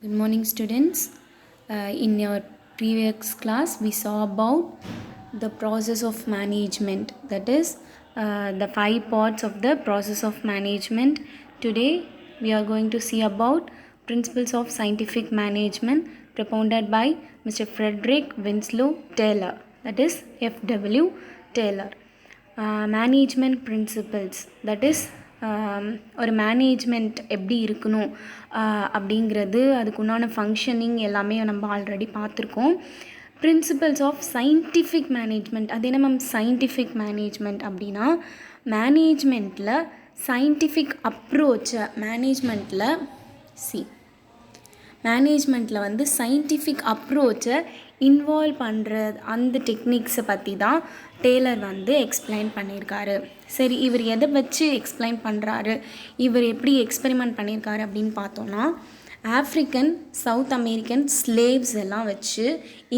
Good morning, students. In our previous class, we saw about the process of management, that is, the 5 parts of the process of management. Today, we are going to see about principles of scientific management propounded by Mr. Frederick Winslow Taylor, that is, F.W. Taylor. Management principles, that is ஒரு management எப்படி இருக்கணும் அப்படிங்கிறது, அதுக்குண்டான functioning எல்லாமே நம்ம already பார்த்துருக்கோம். Principles of scientific management, அது என்ன மேம் சயின்டிஃபிக் மேனேஜ்மெண்ட் அப்படின்னா, மேனேஜ்மெண்ட்டில் சயின்டிஃபிக் அப்ரோச்சை மேனேஜ்மெண்ட்டில் வந்து சயின்டிஃபிக் அப்ரோச்சை இன்வால்வ் பண்ணுற அந்த டெக்னிக்ஸை பற்றி தான் டேலர் வந்து எக்ஸ்பிளைன் பண்ணியிருக்காரு. சரி, இவர் எதை வச்சு எக்ஸ்பிளைன் பண்ணுறாரு, இவர் எப்படி எக்ஸ்பெரிமெண்ட் பண்ணியிருக்காரு அப்படின்னு பார்த்தோன்னா, ஆஃப்ரிக்கன் சவுத் அமெரிக்கன் ஸ்லேவ்ஸ் எல்லாம் வச்சு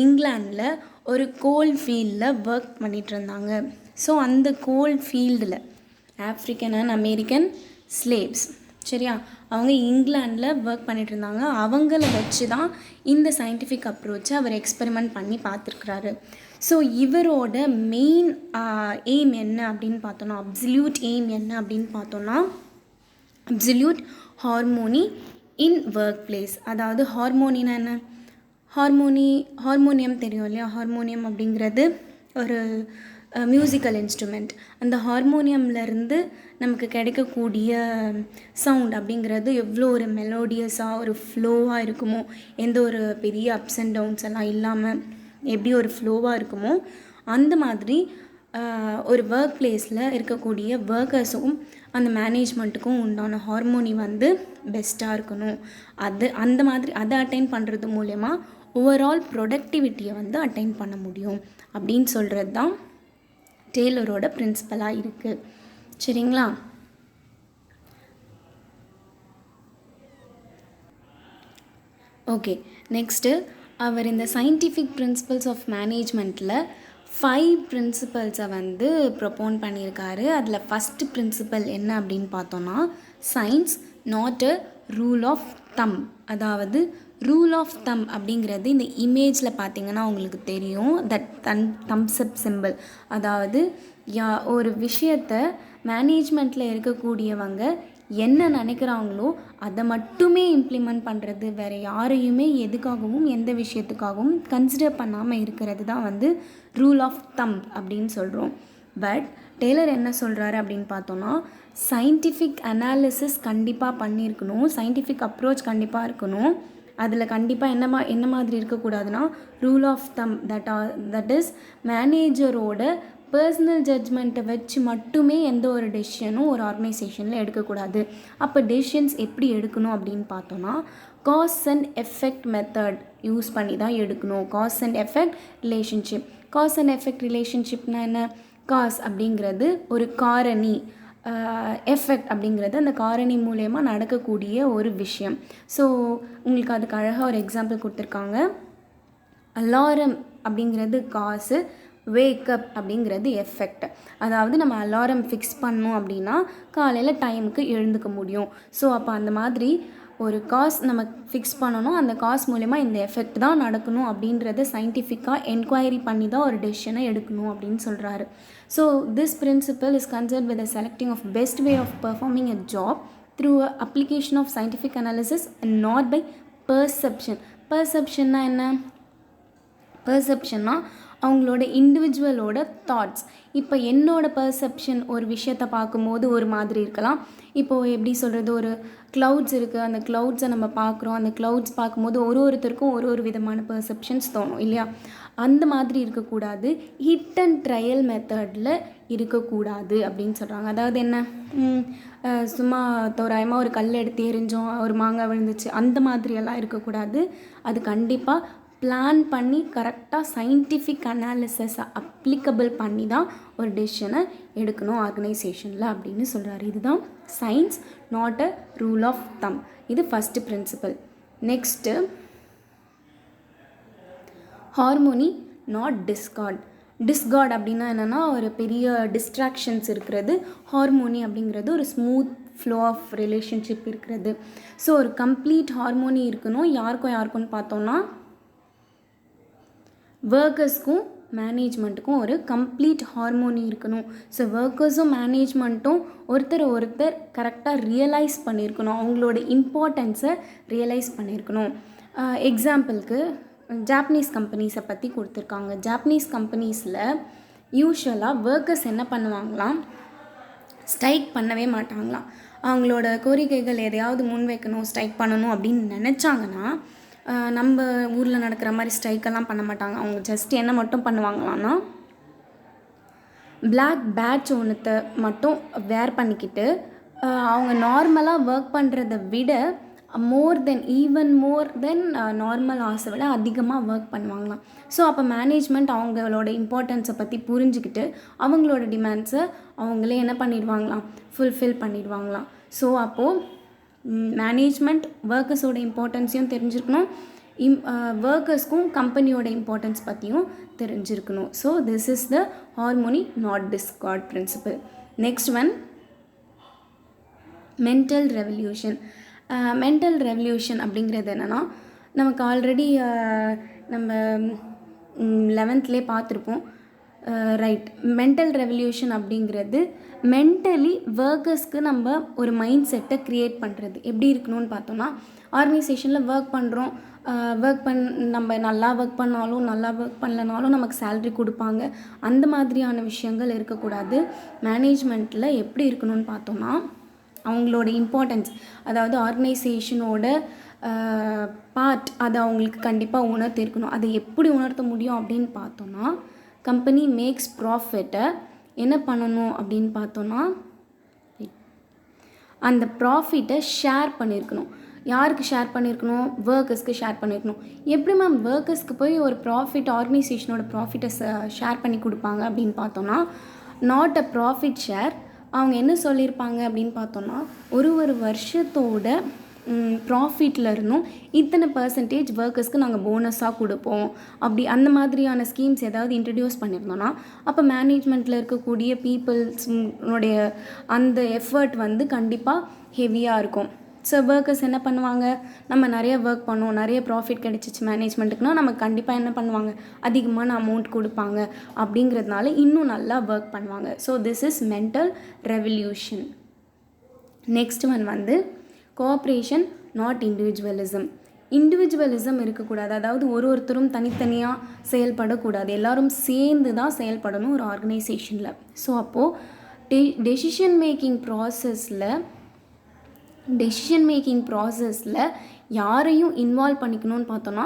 இங்கிலாண்டில் ஒரு கோல் ஃபீல்டில் ஒர்க் பண்ணிகிட்டு இருந்தாங்க. ஸோ அந்த கோல் ஃபீல்டில் ஆஃப்ரிக்கன் அண்ட் அமெரிக்கன் ஸ்லேவ்ஸ், சரியா, அவங்க இங்கிலாண்டில் ஒர்க் பண்ணிகிட்டு இருந்தாங்க. அவங்கள வச்சு தான் இந்த சயின்டிஃபிக் அப்ரோச்சை அவர் எக்ஸ்பெரிமெண்ட் பண்ணி பார்த்துருக்குறாரு. ஸோ இவரோட மெயின் எய்ம் என்ன அப்படின்னு பார்த்தோன்னா, அப்சல்யூட் எய்ம் என்ன அப்படின்னு பார்த்தோன்னா, absolute harmony in work place. அதாவது ஹார்மோனினா என்ன, ஹார்மோனியம் தெரியும் இல்லையா, ஹார்மோனியம் அப்படிங்கிறது ஒரு மியூசிக்கல் இன்ஸ்ட்ருமெண்ட். அந்த ஹார்மோனியம்லேருந்து நமக்கு கிடைக்கக்கூடிய சவுண்ட் அப்படிங்கிறது எவ்வளோ ஒரு மெலோடியஸாக ஒரு ஃப்ளோவாக இருக்குமோ, எந்த ஒரு பெரிய அப்ஸ் அண்ட் டவுன்ஸ் எல்லாம் இல்லாமல் எப்படி ஒரு ஃப்ளோவாக இருக்குமோ, அந்த மாதிரி ஒரு ஒர்க் பிளேஸில் இருக்கக்கூடிய ஒர்க்கர்ஸும் அந்த மேனேஜ்மெண்ட்டுக்கும் உண்டான ஹார்மோனி வந்து பெஸ்ட்டாக இருக்கணும். அந்த மாதிரி அதை அட்டைன் பண்ணுறது மூலயமா ஓவரால் ப்ரொடக்டிவிட்டியை வந்து அட்டைன் பண்ண முடியும் அப்படின்னு சொல்கிறது தான் டேலரோட பிரின்சிபலாக இருக்குது. சரிங்களா? ஓகே, நெக்ஸ்ட்டு அவர் இந்த சயின்டிஃபிக் பிரின்சிபல்ஸ் ஆஃப் மேனேஜ்மெண்ட்டில் 5 பிரின்சிபல்ஸை வந்து ப்ரொப்போன் பண்ணியிருக்காரு. அதில் ஃபஸ்ட்டு பிரின்சிபல் என்ன அப்படின்னு பார்த்தோன்னா, science not a rule of thumb. அதாவது ரூல் ஆஃப் தம் அப்படிங்கிறது இந்த இமேஜில் பார்த்தீங்கன்னா உங்களுக்கு தெரியும், தட் தம்ஸ் அப் சிம்பிள். அதாவது ஒரு விஷயத்தை மேனேஜ்மெண்ட்டில் இருக்கக்கூடியவங்க என்ன நினைக்கிறாங்களோ அதை மட்டுமே இம்ப்ளிமெண்ட் பண்ணுறது, வேறு யாரையுமே எதுக்காகவும் எந்த விஷயத்துக்காகவும் கன்சிடர் பண்ணாமல் இருக்கிறது தான் வந்து ரூல் ஆஃப் தம் அப்படின்னு சொல்கிறோம். பட் டேலர் என்ன சொல்கிறாரு அப்படின்னு பார்த்தோன்னா, சயின்டிஃபிக் அனாலிசிஸ் கண்டிப்பாக பண்ணியிருக்கணும், சயின்டிஃபிக் அப்ரோச் கண்டிப்பாக இருக்கணும். அதில் கண்டிப்பாக என்ன மாதிரி இருக்கக்கூடாதுன்னா, rule of thumb that is மேனேஜரோட பர்சனல் ஜட்ஜ்மெண்ட்டை வச்சு மட்டுமே எந்த ஒரு டெசிஷனும் ஒரு ஆர்கனைசேஷனில் எடுக்கக்கூடாது. அப்போ டெசிஷன்ஸ் எப்படி எடுக்கணும் அப்படின்னு பார்த்தோன்னா, cause and effect method use பண்ணி தான் எடுக்கணும். Cause and effect relationship. Cause and effect ரிலேஷன்ஷிப்னா என்ன, காஸ் அப்படிங்கிறது ஒரு காரணி, எஃபெக்ட் அப்படிங்கிறது அந்த காரணி மூலயமா நடக்கக்கூடிய ஒரு விஷயம். ஸோ உங்களுக்கு அதுக்கு அழகாக ஒரு எக்ஸாம்பிள் கொடுத்துருக்காங்க. அலாரம் அப்படிங்கிறது காசு, வேக்கப் அப்படிங்கிறது எஃபெக்ட். அதாவது நம்ம அலாரம் ஃபிக்ஸ் பண்ணோம் அப்படின்னா காலையில் டைமுக்கு எழுந்துக்க முடியும். ஸோ அப்போ அந்த மாதிரி ஒரு காஸ் நம்ம ஃபிக்ஸ் பண்ணணும், அந்த காஸ் மூலமா இந்த எஃபெக்ட் தான் நடக்கணும் அப்படின்றத சயின்டிஃபிக்காக என்கொயரி பண்ணி தான் ஒரு டெசிஷனை எடுக்கணும் அப்படின்னு சொல்கிறாரு. So this principle is concerned with selecting of best way of performing a job through application of scientific analysis and not by perception. பர்செப்ஷன்னா என்ன, பர்செப்ஷன்னா அவங்களோட இண்டிவிஜுவலோட தாட்ஸ். இப்போ என்னோடய பர்செப்ஷன் ஒரு விஷயத்தை பார்க்கும்போது ஒரு மாதிரி இருக்கலாம். இப்போது எப்படி சொல்கிறது, ஒரு க்ளவுட்ஸ் இருக்குது, அந்த க்ளவுட்ஸை நம்ம பார்க்குறோம், அந்த க்ளவுட்ஸ் பார்க்கும்போது ஒருத்தருக்கும் ஒரு விதமான பர்செப்ஷன்ஸ் தோணும் இல்லையா. அந்த மாதிரி இருக்கக்கூடாது, ஹிட் அண்ட் ட்ரையல் மெத்தடில் இருக்கக்கூடாது அப்படின்னு சொல்கிறாங்க. அதாவது என்ன, சும்மா தோராயமாக ஒரு கல் எடுத்து எரிஞ்சோம், ஒரு மாங்காய் விழுந்துச்சு, அந்த மாதிரியெல்லாம் இருக்கக்கூடாது. அது கண்டிப்பாக பிளான் பண்ணி கரெக்டாக சயின்டிஃபிக் அனாலிசிஸை அப்ளிகபிள் பண்ணி தான் ஒரு டெசிஷனை எடுக்கணும் ஆர்கனைசேஷனில் அப்படின்னு சொல்கிறாரு. இதுதான் science not a rule of thumb. இது first principle. Next, harmony not discord. Discord அப்படின்னா என்னென்னா ஒரு பெரிய டிஸ்ட்ராக்ஷன்ஸ் இருக்கிறது. ஹார்மோனி அப்படிங்கிறது ஒரு ஸ்மூத் ஃப்ளோ ஆஃப் ரிலேஷன்ஷிப் இருக்கிறது. ஸோ ஒரு கம்ப்ளீட் ஹார்மோனி இருக்கணும். யாருக்குன்னு பார்த்தோன்னா ஒர்க்கர்ஸ்க்கும் மேனேஜ்மெண்ட்டுக்கும் ஒரு கம்ப்ளீட் ஹார்மோனி இருக்கணும். ஸோ ஒர்க்கர்ஸும் மேனேஜ்மெண்ட்டும் ஒருத்தர் கரெக்டாக ரியலைஸ் பண்ணியிருக்கணும், அவங்களோட இம்பார்ட்டன்ஸை ரியலைஸ் பண்ணியிருக்கணும். எக்ஸாம்பிளுக்கு ஜாப்பனீஸ் கம்பெனிஸை பற்றி கொடுத்துருக்காங்க. ஜாப்பனீஸ் கம்பெனிஸில் யூஷுவலாக ஒர்க்கர்ஸ் என்ன பண்ணுவாங்களாம், ஸ்ட்ரைக் பண்ணவே மாட்டாங்களாம். அவங்களோட கோரிக்கைகள் எதையாவது முன்வைக்கணும், ஸ்ட்ரைக் பண்ணணும் அப்படின்னு நினச்சாங்கன்னா நம்ம ஊரில் நடக்கிற மாதிரி ஸ்ட்ரைக்கெல்லாம் பண்ண மாட்டாங்க. அவங்க ஜஸ்ட் என்ன மட்டும் பண்ணுவாங்களான்னா பிளாக் பேட்ச் ஒன்றுத்தை மட்டும் வேர் பண்ணிக்கிட்டு அவங்க நார்மலாக ஒர்க் பண்ணுறத விட மோர் தென் நார்மல் ஹவர்ஸை விட அதிகமாக ஒர்க் பண்ணுவாங்களாம். ஸோ அப்போ மேனேஜ்மெண்ட் அவங்களோட இம்பார்ட்டன்ஸை பற்றி புரிஞ்சுக்கிட்டு அவங்களோட டிமாண்ட்ஸை அவங்களே என்ன பண்ணிடுவாங்களாம், ஃபுல்ஃபில் பண்ணிடுவாங்களாம். ஸோ அப்போது மேனேஜ்மெண்ட் ஒர்க்கர்ஸோட இம்பார்ட்டன்ஸையும் தெரிஞ்சுருக்கணும், ஒர்க்கர்ஸ்க்கும் கம்பெனியோட இம்பார்ட்டன்ஸ் பற்றியும் தெரிஞ்சிருக்கணும். So this is the harmony not discord principle. Next one mental revolution. Mental revolution அப்படிங்கிறது என்னென்னா, நமக்கு ஆல்ரெடி நம்ம 11th பார்த்துருப்போம். ரைட், மென்டல் ரெவல்யூஷன் அப்படிங்கிறது மென்டலி ஒர்க்கர்ஸ்க்கு நம்ம ஒரு மைண்ட் செட்டை க்ரியேட் பண்ணுறது. எப்படி இருக்கணும்னு பார்த்தோன்னா, ஆர்கனைசேஷனில் நம்ம நல்லா ஒர்க் பண்ணாலும் நல்லா ஒர்க் பண்ணலனாலும் நமக்கு சேல்ரி கொடுப்பாங்க. அந்த மாதிரியான விஷயங்கள் இருக்கக்கூடாது. மேனேஜ்மெண்ட்டில் எப்படி இருக்கணும்னு பார்த்தோன்னா, அவங்களோட இம்பார்ட்டன்ஸ், அதாவது ஆர்கனைசேஷனோட பார்ட், அதை அவங்களுக்கு கண்டிப்பாக உணர்த்தி இருக்கணும். அதை எப்படி உணர்த்த முடியும் அப்படின்னு பார்த்தோன்னா, கம்பெனி மேக்ஸ் ப்ராஃபிட்டை என்ன பண்ணணும் அப்படின்னு பார்த்தோன்னா, அந்த ப்ராஃபிட்டை ஷேர் பண்ணியிருக்கணும். யாருக்கு ஷேர் பண்ணியிருக்கணும், ஒர்க்கர்ஸ்க்கு ஷேர் பண்ணியிருக்கணும். எப்படி மேம் ஒர்க்கர்ஸ்க்கு போய் ஒரு ப்ராஃபிட், ஆர்கனைசேஷனோட ப்ராஃபிட்டை ஷேர் பண்ணி கொடுப்பாங்க அப்படின்னு பார்த்தோன்னா, நாட் அ ப்ராஃபிட் ஷேர். அவங்க என்ன சொல்லியிருப்பாங்க அப்படின்னு பார்த்தோன்னா, ஒரு வருஷத்தோட ப்ராஃபிட்டில் இருந்தும் இத்தனை பர்சன்டேஜ் ஒர்க்கர்ஸ்க்கு நாங்கள் போனஸாக கொடுப்போம். அப்படி அந்த மாதிரியான ஸ்கீம்ஸ் ஏதாவது இன்ட்ரடியூஸ் பண்ணியிருந்தோன்னா, அப்போ மேனேஜ்மெண்ட்டில் இருக்கக்கூடிய பீப்புள்ஸ்னுடைய அந்த எஃபர்ட் வந்து கண்டிப்பாக ஹெவியாக இருக்கும். ஸோ ஒர்க்கர்ஸ் என்ன பண்ணுவாங்க, நம்ம நிறைய ஒர்க் பண்ணோம், நிறைய ப்ராஃபிட் கிடைச்சிச்சு மேனேஜ்மெண்ட்டுக்குனா நமக்கு கண்டிப்பாக என்ன பண்ணுவாங்க, அதிகமான அமௌண்ட் கொடுப்பாங்க. அப்படிங்கிறதுனால இன்னும் நல்லா ஒர்க் பண்ணுவாங்க. So this is mental revolution. Next one வந்து கோஆப்ரேஷன் நாட் இண்டிவிஜுவலிசம். இண்டிவிஜுவலிசம் இருக்கக்கூடாது. அதாவது ஒருத்தரும் தனித்தனியாக செயல்படக்கூடாது, எல்லோரும் சேர்ந்து தான் செயல்படணும் ஒரு ஆர்கனைசேஷனில். ஸோ அப்போது டெசிஷன் மேக்கிங் ப்ராசஸில் யாரையும் இன்வால்வ் பண்ணிக்கணும்னு பார்த்தோன்னா,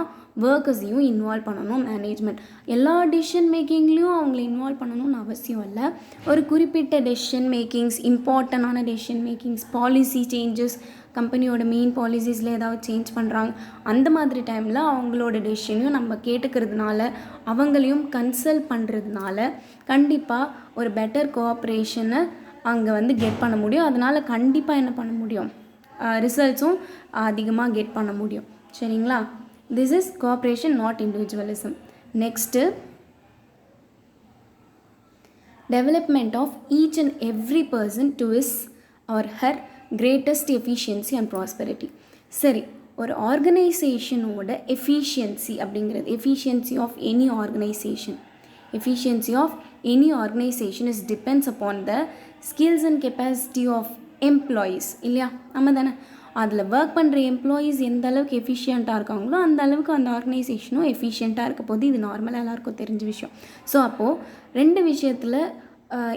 ஒர்க்கர்ஸையும் இன்வால்வ் பண்ணணும் மேனேஜ்மெண்ட். எல்லா டெசிஷன் மேக்கிங்லேயும் அவங்கள இன்வால்வ் பண்ணணும்னு அவசியம் இல்லை. ஒரு குறிப்பிட்ட டெசிஷன் மேக்கிங்ஸ், இம்பார்ட்டண்டான டெசிஷன் மேக்கிங்ஸ், பாலிசி சேஞ்சஸ், கம்பெனியோட மெயின் பாலிசிஸில் ஏதாவது சேஞ்ச் பண்ணுறாங்க, அந்த மாதிரி டைமில் அவங்களோட டெசிஷனையும் நம்ம கேட்டுக்கிறதுனால, அவங்களையும் கன்சல்ட் பண்ணுறதுனால கண்டிப்பாக ஒரு பெட்டர் கோஆப்ரேஷனை அங்கே வந்து கெட் பண்ண முடியும். அதனால் கண்டிப்பாக என்ன பண்ண முடியும், ரிசல்ட்ஸும் அதிகமாக கெட் பண்ண முடியும். சரிங்களா? This is cooperation not individualism. Next development of each and every person to his or her greatest efficiency and prosperity. சரி, ஒரு ஆர்கனைசேஷனோட எஃபிஷியன்சி அப்படிங்கிறது, efficiency of any organisation is depends upon the skills and capacity of employees. இல்லையா? நம்ம தானே, அதில் work பண்ணுற employees எந்த அளவுக்கு எஃபிஷியண்ட்டாக இருக்காங்களோ அந்த அளவுக்கு அந்த ஆர்கனைசேஷனும் எஃபிஷியண்ட்டாக இருக்க போது. இது நார்மலாக எல்லாருக்கும் தெரிஞ்ச விஷயம். ஸோ அப்போது ரெண்டு விஷயத்தில்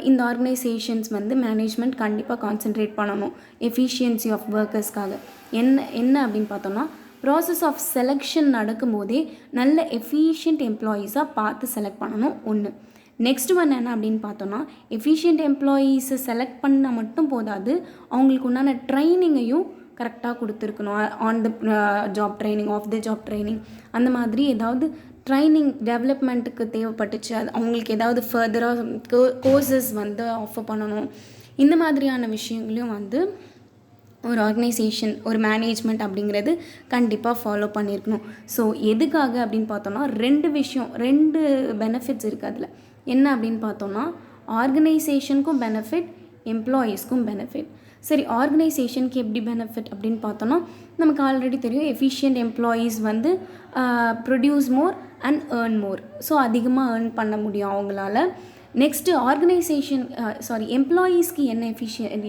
இந்த ஆர்கனைசேஷன்ஸ் வந்து மேனேஜ்மெண்ட் கண்டிப்பாக கான்சென்ட்ரேட் பண்ணணும் எஃபிஷியன்சி ஆஃப் ஒர்க்கர்ஸ்க்காக. என்ன அப்படின்னு பார்த்தோம்னா, ப்ராசஸ் ஆஃப் செலெக்ஷன் நடக்கும்போதே நல்ல எஃபிஷியன்ட் எம்ப்ளாயீஸாக பார்த்து செலக்ட் பண்ணணும் ஒன்று. நெக்ஸ்ட் ஒன் என்ன அப்படின்னு பார்த்தோன்னா, எஃபிஷியன்ட் எம்ப்ளாயீஸை செலக்ட் பண்ணால் மட்டும் போதாது, அவங்களுக்கு உண்டான ட்ரைனிங்கையும் கரெக்டாக கொடுத்துருக்கணும். On the job training, off the job training, அந்த மாதிரி ஏதாவது ட்ரைனிங் டெவலப்மெண்ட்டுக்கு தேவைப்பட்டுச்சு, அது அவங்களுக்கு ஏதாவது ஃபர்தராக கோர்சஸ் வந்து ஆஃபர் பண்ணணும். இந்த மாதிரியான விஷயங்களையும் வந்து ஒரு ஆர்கனைசேஷன், ஒரு மேனேஜ்மெண்ட் அப்படிங்கிறது கண்டிப்பாக ஃபாலோ பண்ணியிருக்கணும். ஸோ எதுக்காக அப்படின்னு பார்த்தோன்னா, ரெண்டு பெனிஃபிட்ஸ் இருக்குது அதில். என்ன அப்படின்னு பார்த்தோன்னா, ஆர்கனைசேஷனுக்கும் பெனிஃபிட், எம்ப்ளாயீஸ்க்கும் பெனிஃபிட். சரி, ஆர்கனைசேஷனுக்கு எப்படி பெனிஃபிட் அப்படின்னு பார்த்தோன்னா, நமக்கு ஆல்ரெடி தெரியும் எஃபிஷியன்ட் எம்ப்ளாயீஸ் வந்து produce more and earn more. So அதிகமாக ஏர்ன் பண்ண முடியும் அவங்களால. நெக்ஸ்ட்டு எம்ப்ளாயீஸ்க்கு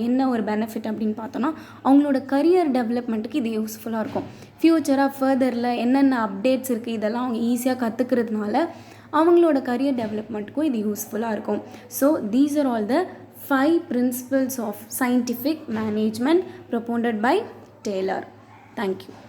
என்ன ஒரு பெனிஃபிட் அப்படின்னு பார்த்தோன்னா, அவங்களோட கரியர் டெவலப்மெண்ட்டுக்கு இது யூஸ்ஃபுல்லாக இருக்கும். ஃப்யூச்சராக ஃபர்தரில் என்னென்ன அப்டேட்ஸ் இருக்குது இதெல்லாம் அவங்க ஈஸியாக கற்றுக்கிறதுனால அவங்களோட கரியர் டெவலப்மெண்ட்டுக்கும் இது யூஸ்ஃபுல்லாக இருக்கும். So these are all the 5 principles of scientific management propounded by Taylor. Thank you.